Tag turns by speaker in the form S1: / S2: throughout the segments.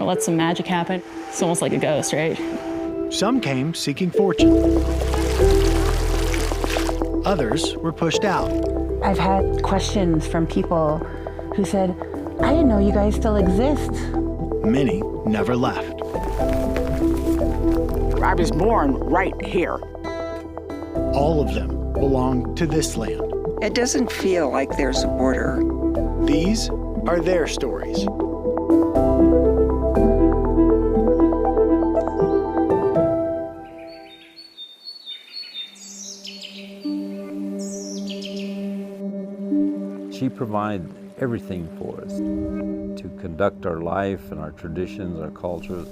S1: or let some magic happen. It's almost like a ghost, right?
S2: Some came seeking fortune. Others were pushed out.
S3: I've had questions from people who said, I didn't know you guys still exist.
S2: Many never left.
S4: I was born right here.
S2: All of them belong to this land.
S5: It doesn't feel like there's a border.
S2: These are their stories.
S6: She provided everything for us to conduct our life and our traditions, our culture.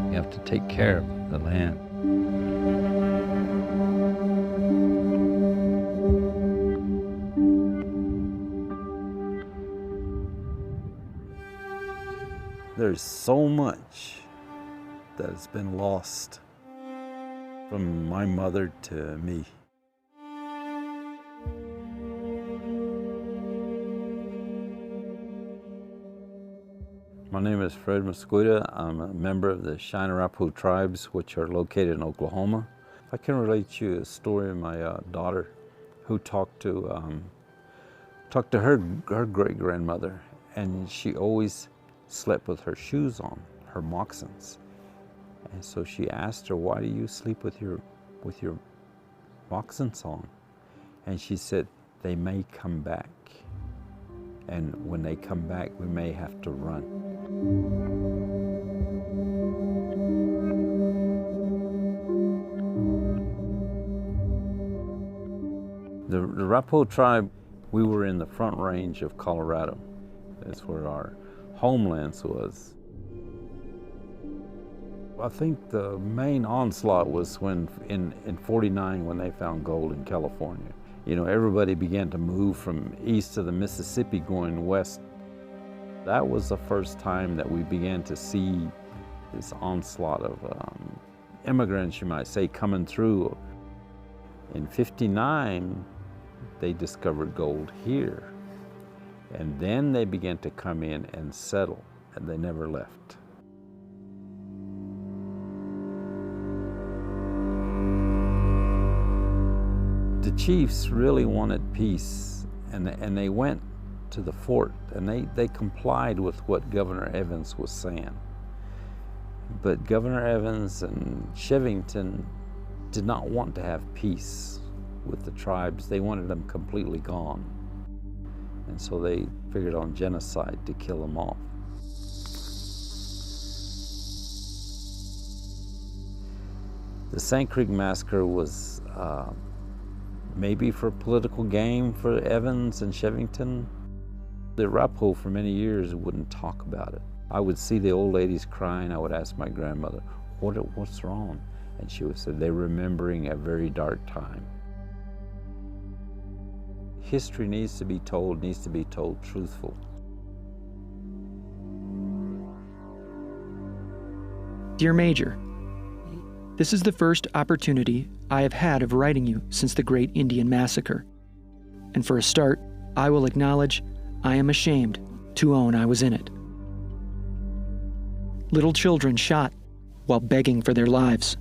S6: You have to take care of the land. There's so much that has been lost from my mother to me. My name is Fred Mosqueda. I'm a member of the Shine-Arapaho tribes, which are located in Oklahoma. I can relate to you a story of my daughter who talked to her great-grandmother, and she always slept with her shoes on, her moccasins. And so she asked her, why do you sleep with your moccasins on? And she said, they may come back. And when they come back, we may have to run. The Arapaho tribe, we were in the Front Range of Colorado. That's where our homelands was. I think the main onslaught was when in 49 when they found gold in California. You know, everybody began to move from east of the Mississippi going west. That was the first time that we began to see this onslaught of immigrants, you might say, coming through. In 59, they discovered gold here. And then they began to come in and settle, and they never left. The chiefs really wanted peace, and they went to the fort, and they complied with what Governor Evans was saying. But Governor Evans and Chevington did not want to have peace with the tribes. They wanted them completely gone. And so they figured on genocide to kill them off. The Sand Creek Massacre was maybe for political gain for Evans and Chevington. The Arapaho for many years wouldn't talk about it. I would see the old ladies crying. I would ask my grandmother, what's wrong? And she would say, they're remembering a very dark time. History needs to be told truthful.
S7: Dear Major, this is the first opportunity I have had of writing you since the Great Indian Massacre. And for a start, I will acknowledge I am ashamed to own I was in it. Little children shot while begging for their lives.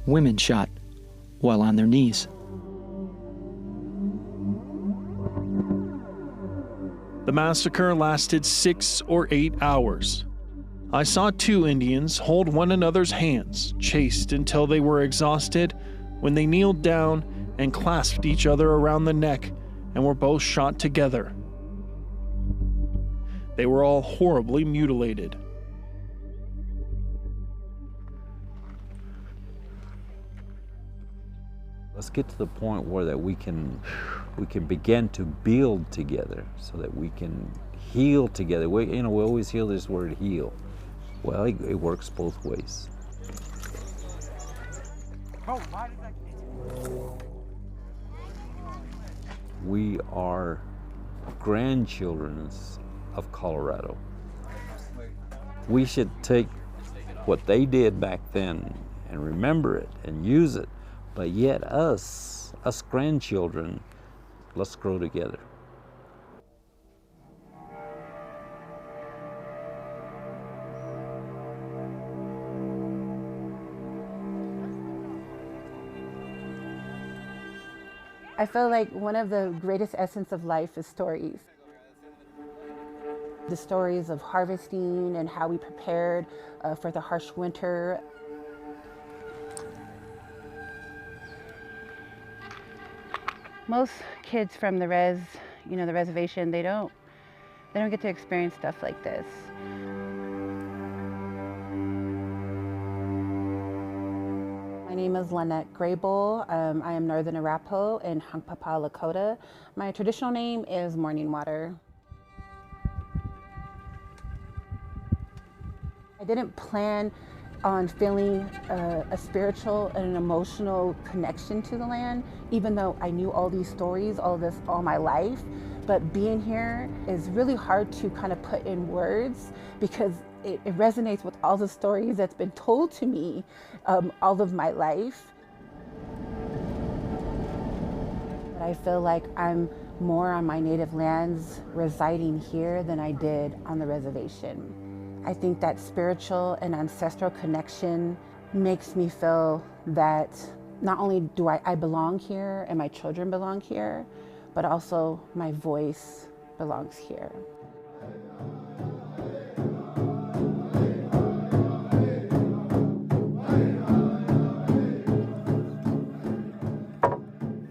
S7: Women shot while on their knees.
S8: The massacre lasted 6 or 8 hours. I saw 2 Indians hold one another's hands, chased until they were exhausted, when they kneeled down and clasped each other around the neck and were both shot together. They were all horribly mutilated.
S6: Let's get to the point where that we can begin to build together, so that we can heal together. We always hear this word heal. Well, it works both ways. We are grandchildren of Colorado. We should take what they did back then and remember it and use it, but yet us grandchildren, let's grow together.
S3: I feel like one of the greatest essence of life is stories. The stories of harvesting and how we prepared for the harsh winter. Most kids from the reservation, they don't get to experience stuff like this. My name is Lynette Graybull. I am Northern Arapaho in Hunkpapa, Lakota. My traditional name is Morning Water. I didn't plan on feeling a spiritual and an emotional connection to the land, even though I knew all these stories, all my life. But being here is really hard to kind of put in words because it resonates with all the stories that's been told to me all of my life. But I feel like I'm more on my native lands residing here than I did on the reservation. I think that spiritual and ancestral connection makes me feel that not only do I belong here and my children belong here, but also my voice belongs here.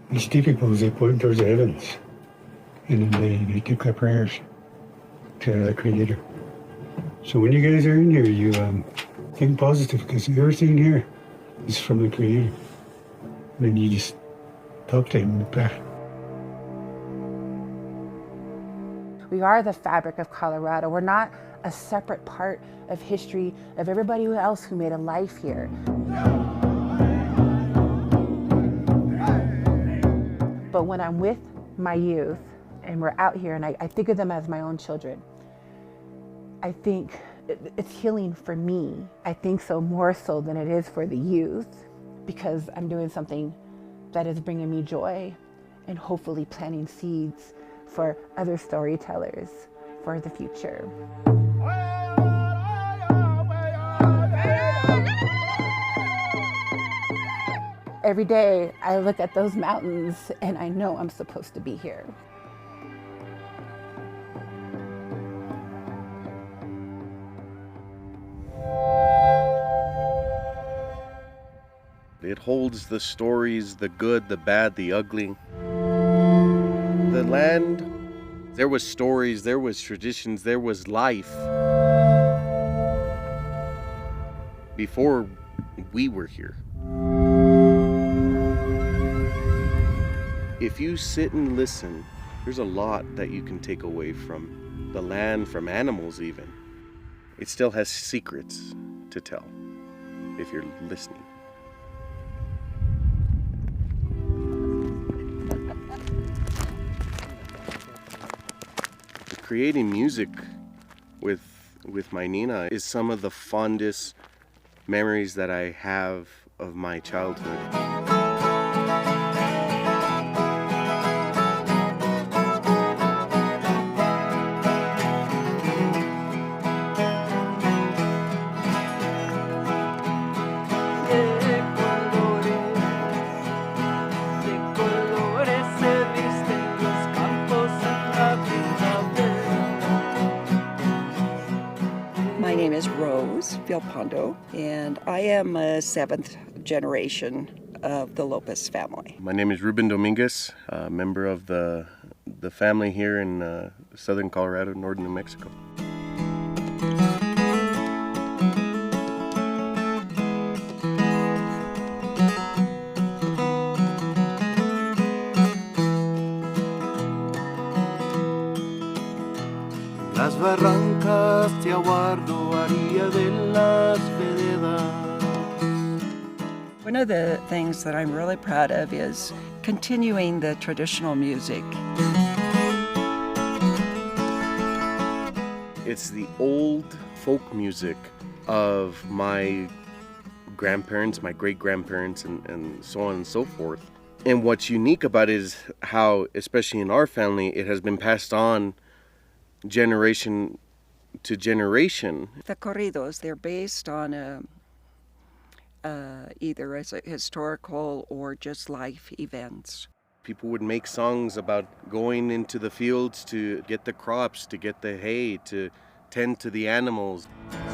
S9: These typicals, they point towards the heavens, and then they take their prayers to the Creator. So when you guys are in here, you think positive because everything here is from the Creator. And then you just talk to Him back.
S3: We are the fabric of Colorado. We're not a separate part of history of everybody else who made a life here. But when I'm with my youth and we're out here and I think of them as my own children, I think it's healing for me. I think so more so than it is for the youth because I'm doing something that is bringing me joy and hopefully planting seeds for other storytellers for the future. Every day I look at those mountains and I know I'm supposed to be here.
S10: It holds the stories, the good, the bad, the ugly. The land, there was stories, there was traditions, there was life before we were here. If you sit and listen, there's a lot that you can take away from the land, from animals even. It still has secrets to tell if you're listening. Creating music with my Nina is some of the fondest memories that I have of my childhood.
S5: My name is Rose Vilpondo, and I am a 7th generation of the Lopez family.
S10: My name is Ruben Dominguez, a member of the family here in southern Colorado, northern New Mexico.
S11: Las barrancas te aguardo, haría de las veredas.
S5: One of the things that I'm really proud of is continuing the traditional music.
S10: It's the old folk music of my grandparents, my great-grandparents, and so on and so forth. And what's unique about it is how, especially in our family, it has been passed on generation to generation.
S5: The corridos, they're based on either as a historical or just life events.
S10: People would make songs about going into the fields to get the crops, to get the hay, to tend to the animals.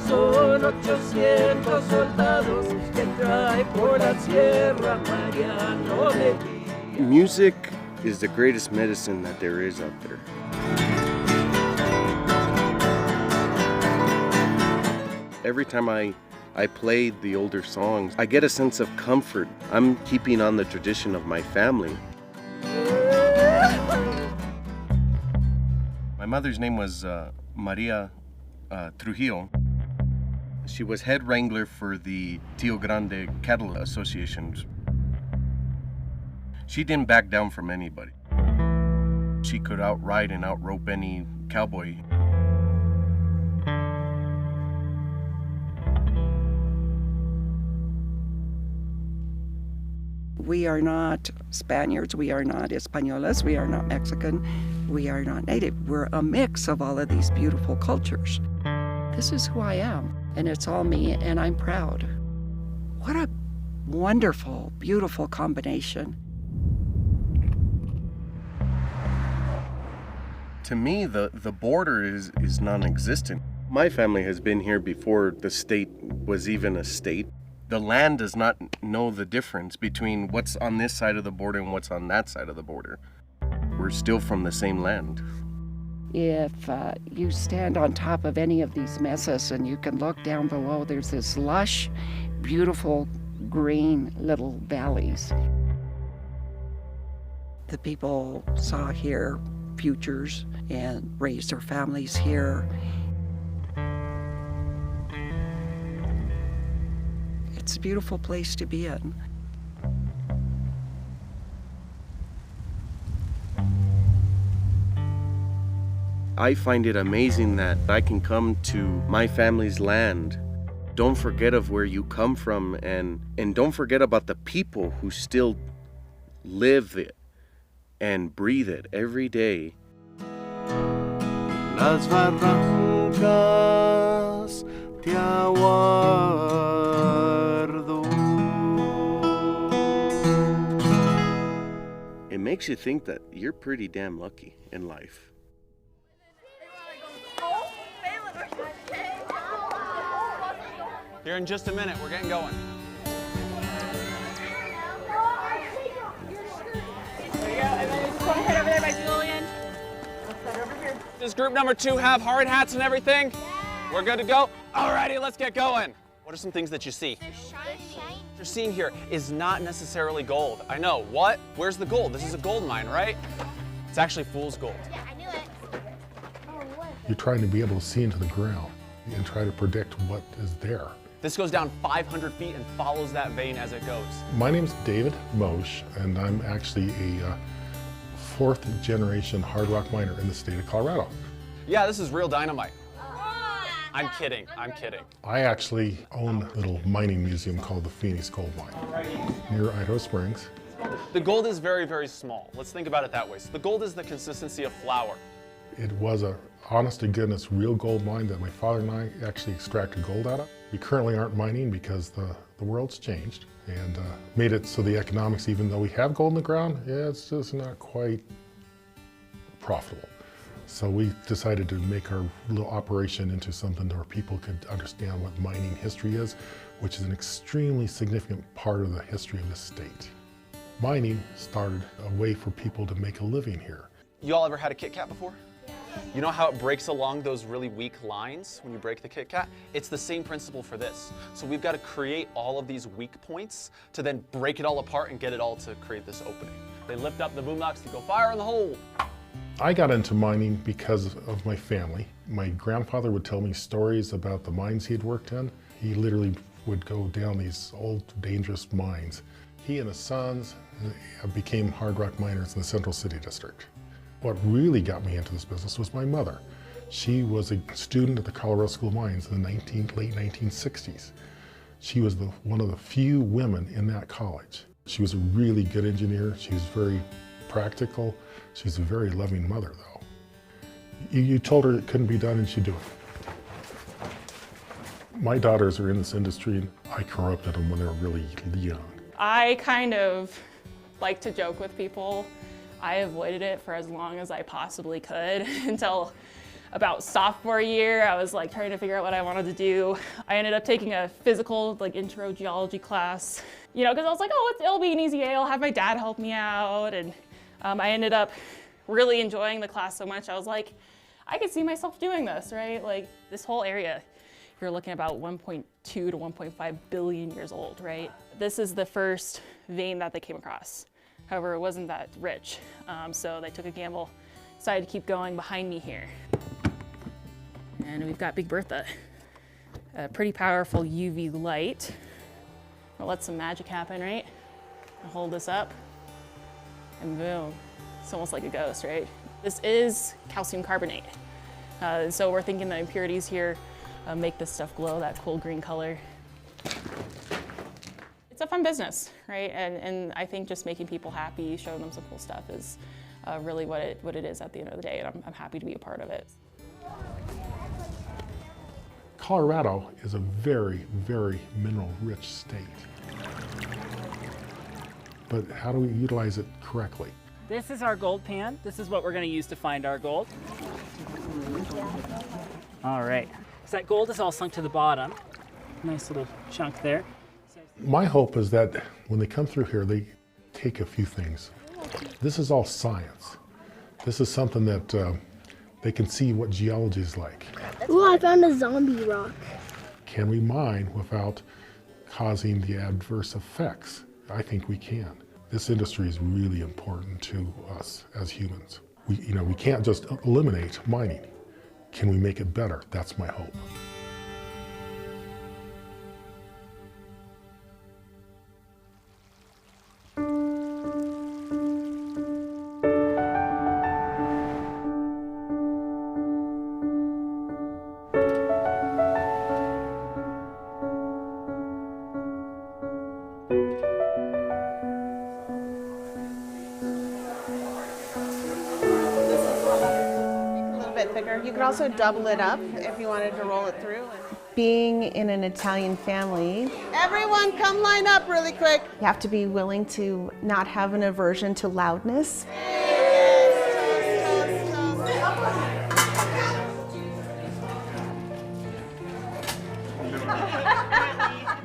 S12: Son 800 soldados que trae por la sierra Mariano de Díaz.
S10: Music is the greatest medicine that there is out there. Every time I play the older songs, I get a sense of comfort. I'm keeping on the tradition of my family. My mother's name was Maria Trujillo. She was head wrangler for the Tio Grande Cattle Associations. She didn't back down from anybody. She could outride and outrope any cowboy.
S5: We are not Spaniards, we are not Españolas, we are not Mexican, we are not Native. We're a mix of all of these beautiful cultures. This is who I am, and it's all me, and I'm proud. What a wonderful, beautiful combination.
S10: To me, the border is non-existent. My family has been here before the state was even a state. The land does not know the difference between what's on this side of the border and what's on that side of the border. We're still from the same land.
S5: If you stand on top of any of these mesas and you can look down below, there's this lush, beautiful, green little valleys. The people saw here futures and raised their families here. It's a beautiful place to be in.
S10: I find it amazing that I can come to my family's land. Don't forget of where you come from, and don't forget about the people who still live it and breathe it every day.
S11: Las barrancas te aguardo.
S10: It makes you think that you're pretty damn lucky in life.
S13: Here in just a minute, we're getting going.
S14: There you go, and then just go ahead over there by Julian. What's that over here?
S13: Does group number 2 have hard hats and everything? Yeah. We're good to go? Alrighty, let's get going. What are some things that you see?
S14: They're shiny.
S13: What you're seeing here is not necessarily gold. I know, what? Where's the gold? This is a gold mine, right? It's actually fool's gold.
S14: Yeah, I knew it. Oh, what?
S15: You're trying to be able to see into the ground and try to predict what is there.
S13: This goes down 500 feet and follows that vein as it goes.
S15: My name's David Moshe, and I'm actually a 4th generation hard rock miner in the state of Colorado.
S13: Yeah, this is real dynamite. I'm kidding, I'm kidding.
S15: I actually own a little mining museum called the Phoenix Gold Mine near Idaho Springs.
S13: The gold is very, very small. Let's think about it that way. So the gold is the consistency of flour.
S15: It was a honest to goodness real gold mine that my father and I actually extracted gold out of. We currently aren't mining because the world's changed and made it so the economics, even though we have gold in the ground, yeah, it's just not quite profitable. So we decided to make our little operation into something where people could understand what mining history is, which is an extremely significant part of the history of the state. Mining started a way for people to make a living here.
S13: You all ever had a Kit Kat before? You know how it breaks along those really weak lines when you break the Kit Kat? It's the same principle for this. So we've got to create all of these weak points to then break it all apart and get it all to create this opening. They lift up the boombox to go fire in the hole.
S15: I got into mining because of my family. My grandfather would tell me stories about the mines he had worked in. He literally would go down these old, dangerous mines. He and his sons became hard rock miners in the Central City District. What really got me into this business was my mother. She was a student at the Colorado School of Mines in the late 1960s. She was one of the few women in that college. She was a really good engineer. She was very practical. She was a very loving mother, though. You told her it couldn't be done and she'd do it. My daughters are in this industry and I corrupted them when they were really young.
S1: I kind of like to joke with people. I avoided it for as long as I possibly could until about sophomore year. I was like trying to figure out what I wanted to do. I ended up taking a physical, like intro geology class, you know, because I was like, oh, it'll be an easy A. I'll have my dad help me out. And I ended up really enjoying the class so much. I was like, I could see myself doing this, right? Like this whole area, you're looking about 1.2 to 1.5 billion years old, right? This is the first vein that they came across. However, it wasn't that rich. So they took a gamble, decided to keep going behind me here. And we've got Big Bertha, a pretty powerful UV light. I'll let some magic happen, right? I'll hold this up and boom. It's almost like a ghost, right? This is calcium carbonate. So we're thinking the impurities here make this stuff glow that cool green color. It's a fun business, right? And I think just making people happy, showing them some cool stuff is really what it is at the end of the day, and I'm happy to be a part of it.
S15: Colorado is a very, very mineral-rich state. But how do we utilize it correctly?
S16: This is our gold pan. This is what we're going to use to find our gold. All right. So that gold is all sunk to the bottom. Nice little chunk there.
S15: My hope is that when they come through here, they take a few things. This is all science. This is something that they can see what geology is like.
S17: Ooh, I found a zombie rock.
S15: Can we mine without causing the adverse effects? I think we can. This industry is really important to us as humans. We can't just eliminate mining. Can we make it better? That's my hope.
S18: You could also double it up if you wanted to roll it through.
S3: Being in an Italian family,
S18: Everyone come line up really quick.
S3: you have to be willing to not have an aversion to loudness.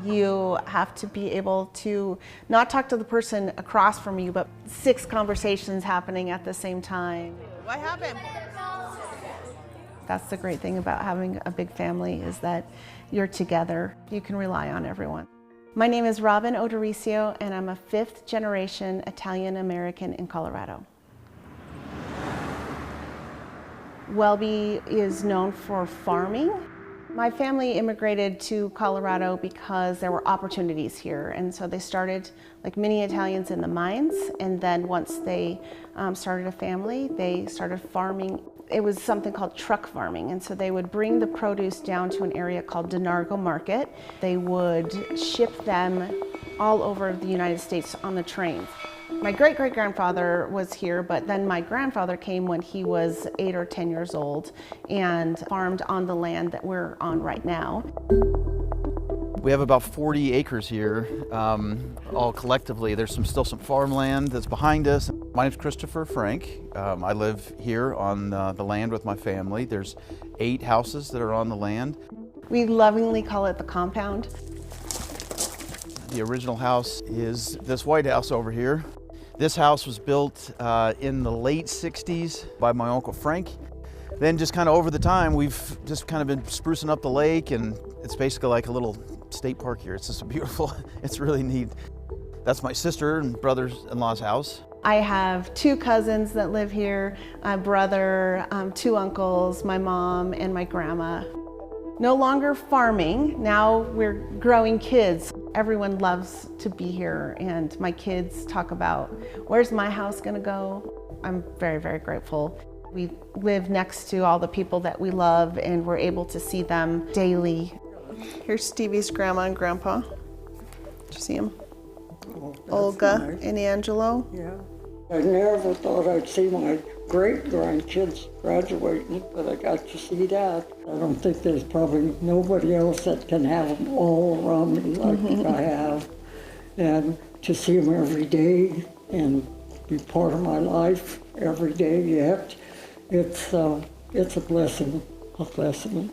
S3: You have to be able to not talk to the person across from you, but 6 conversations happening at the same time.
S18: What happened?
S3: That's the great thing about having a big family, is that you're together. You can rely on everyone. My name is Robin Odoricio, and I'm a 5th generation Italian American in Colorado. Welby is known for farming. My family immigrated to Colorado because there were opportunities here, and so they started like many Italians in the mines, and then once they started a family, they started farming. It was something called truck farming, and so they would bring the produce down to an area called Denargo Market. They would ship them all over the United States on the trains. My great-great-grandfather was here, but then my grandfather came when he was 8 or 10 years old and farmed on the land that we're on right now.
S19: We have about 40 acres here, all collectively. There's still some farmland that's behind us. My name's Christopher Frank. I live here on the land with my family. There's 8 houses that are on the land.
S3: We lovingly call it the compound.
S19: The original house is this white house over here. This house was built in the late 60s by my Uncle Frank. Then just kind of over the time, we've just kind of been sprucing up the lake, and it's basically like a little state park here. It's just beautiful. It's really neat. That's my sister and brother-in-law's house.
S3: I have 2 cousins that live here, a brother, 2 uncles, my mom, and my grandma.
S18: No longer farming, now we're growing kids. Everyone loves to be here, and my kids talk about, where's my house gonna go? I'm very, very grateful. We live next to all the people that we love, and we're able to see them daily. Here's Stevie's grandma and grandpa. Did you see them?
S20: Oh,
S18: Olga
S20: nice.
S18: and Angelo.
S20: Yeah. I never thought I'd see my great-grandkids graduating, but I got to see that. I don't think there's probably nobody else that can have them all around me like I have. And to see them every day and be part of my life every day, it's a blessing, a blessing.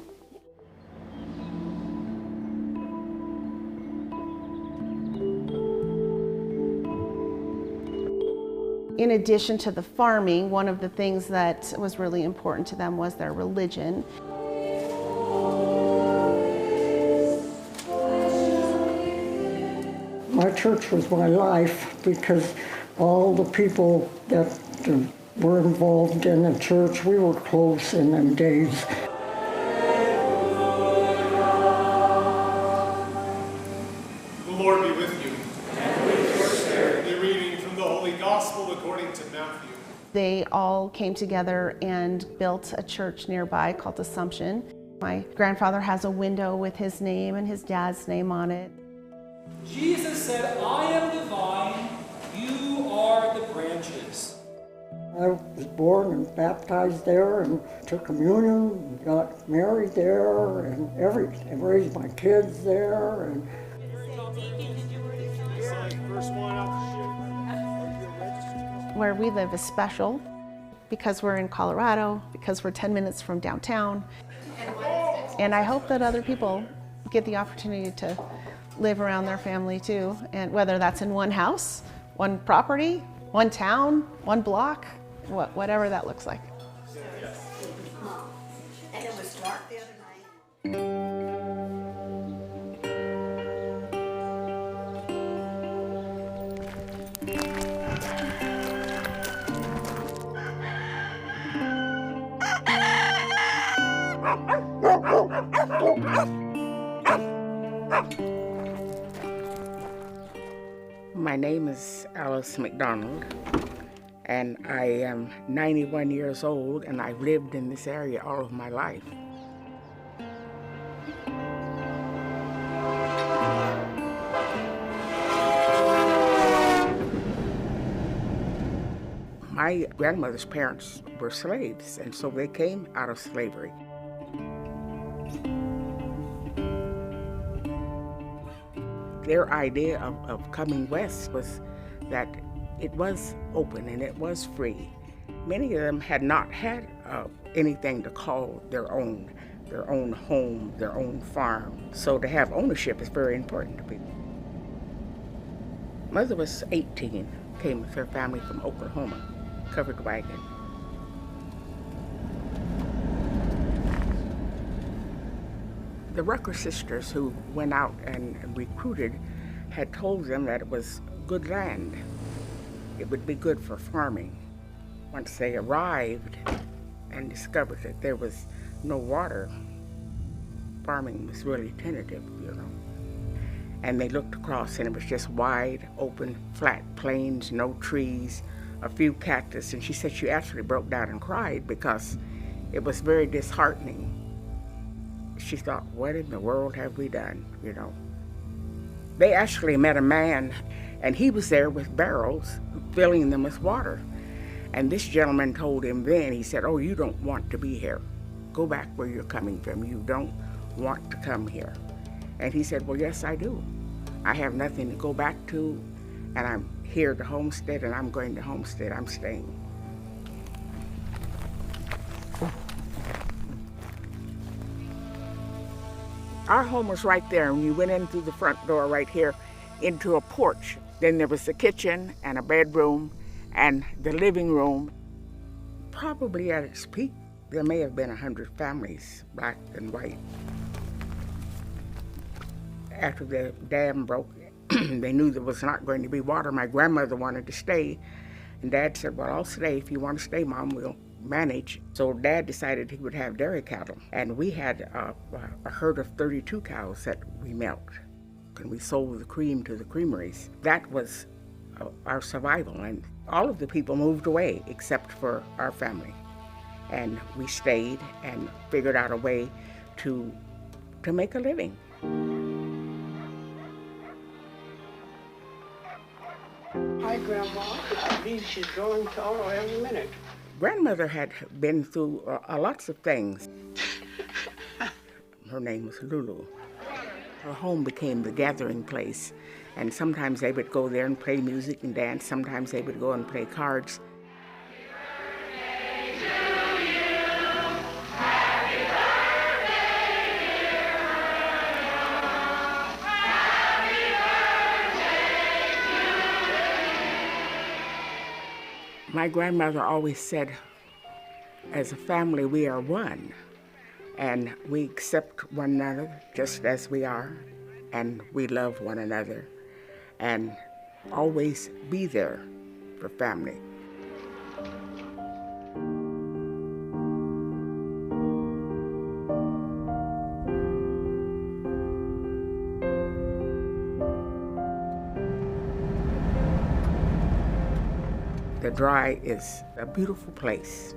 S18: In addition to the farming, one of the things that was really important to them was their religion.
S20: My church was my life because all the people that were involved in the church, we were close in them days.
S21: The Lord be with you. And with your spirit. The reading from the Holy Gospel according to Matthew.
S18: They all came together and built a church nearby called Assumption. My grandfather has a window with his name and his dad's name on it.
S22: Jesus said, I am the vine, you are the branches.
S20: I was born and baptized there and took communion, and got married there, and raised my kids there. And
S18: where we live is special because we're in Colorado, because we're 10 minutes from downtown. And I hope that other people get the opportunity to live around their family too, and whether that's in one house, one property, one town, one block, whatever that looks like.
S23: And it was dark the other night.
S24: My name is Alice McDonald, and I am 91 years old, and I've lived in this area all of my life. My grandmother's parents were slaves, and so they came out of slavery. Their idea of coming west was that it was open and it was free. Many of them had not had anything to call their own home, their own farm. So to have ownership is very important to people. Mother was 18, came with her family from Oklahoma, covered wagon. The Rucker sisters who went out and recruited had told them that it was good land. It would be good for farming. Once they arrived and discovered that there was no water, farming was really tentative, you know. And they looked across and it was just wide, open, flat plains, no trees, a few cactus. And she said she actually broke down and cried because it was very disheartening. She thought, what in the world have we done, you know? They actually met a man, and he was there with barrels, filling them with water. And this gentleman told him then, he said, oh, you don't want to be here. Go back where you're coming from. You don't want to come here. And he said, well, yes, I do. I have nothing to go back to, and I'm here to homestead, and I'm going to homestead. I'm staying. Our home was right there, and you went in through the front door right here into a porch. Then there was the kitchen and a bedroom and the living room. Probably at its peak, there may have been 100 families, black and white. After the dam broke, they knew there was not going to be water. My grandmother wanted to stay, and Dad said, well, I'll stay. If you want to stay, Mom, manage. So Dad decided he would have dairy cattle. And we had a herd of 32 cows that we milked. And we sold the cream to the creameries. That was our survival. And all of the people moved away except for our family. And we stayed and figured out a way to make a living.
S23: Hi, Grandma. I believe she's growing taller every minute.
S24: Grandmother had been through lots of things. Her name was Lulu. Her home became the gathering place, and sometimes they would go there and play music and dance. Sometimes they would go and play cards. My grandmother always said, as a family, we are one, and we accept one another just as we are, and we love one another, and always be there for family. The Dry is a beautiful place.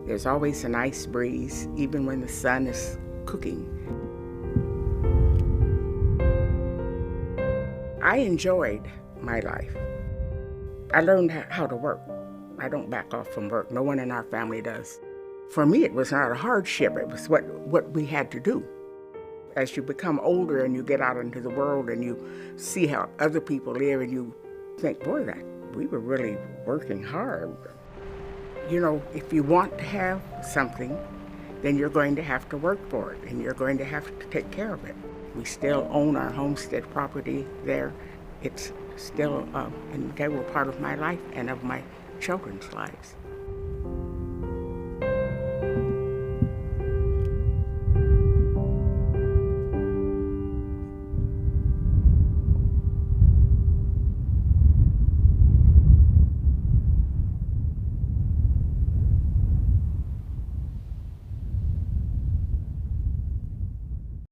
S24: There's always a nice breeze, even when the sun is cooking. I enjoyed my life. I learned how to work. I don't back off from work. No one in our family does. For me, it was not a hardship. It was what we had to do. As you become older and you get out into the world and you see how other people live and you think, boy, that we were really working hard. You know, if you want to have something, then you're going to have to work for it and you're going to have to take care of it. We still own our homestead property there. It's still an integral part of my life and of my children's lives.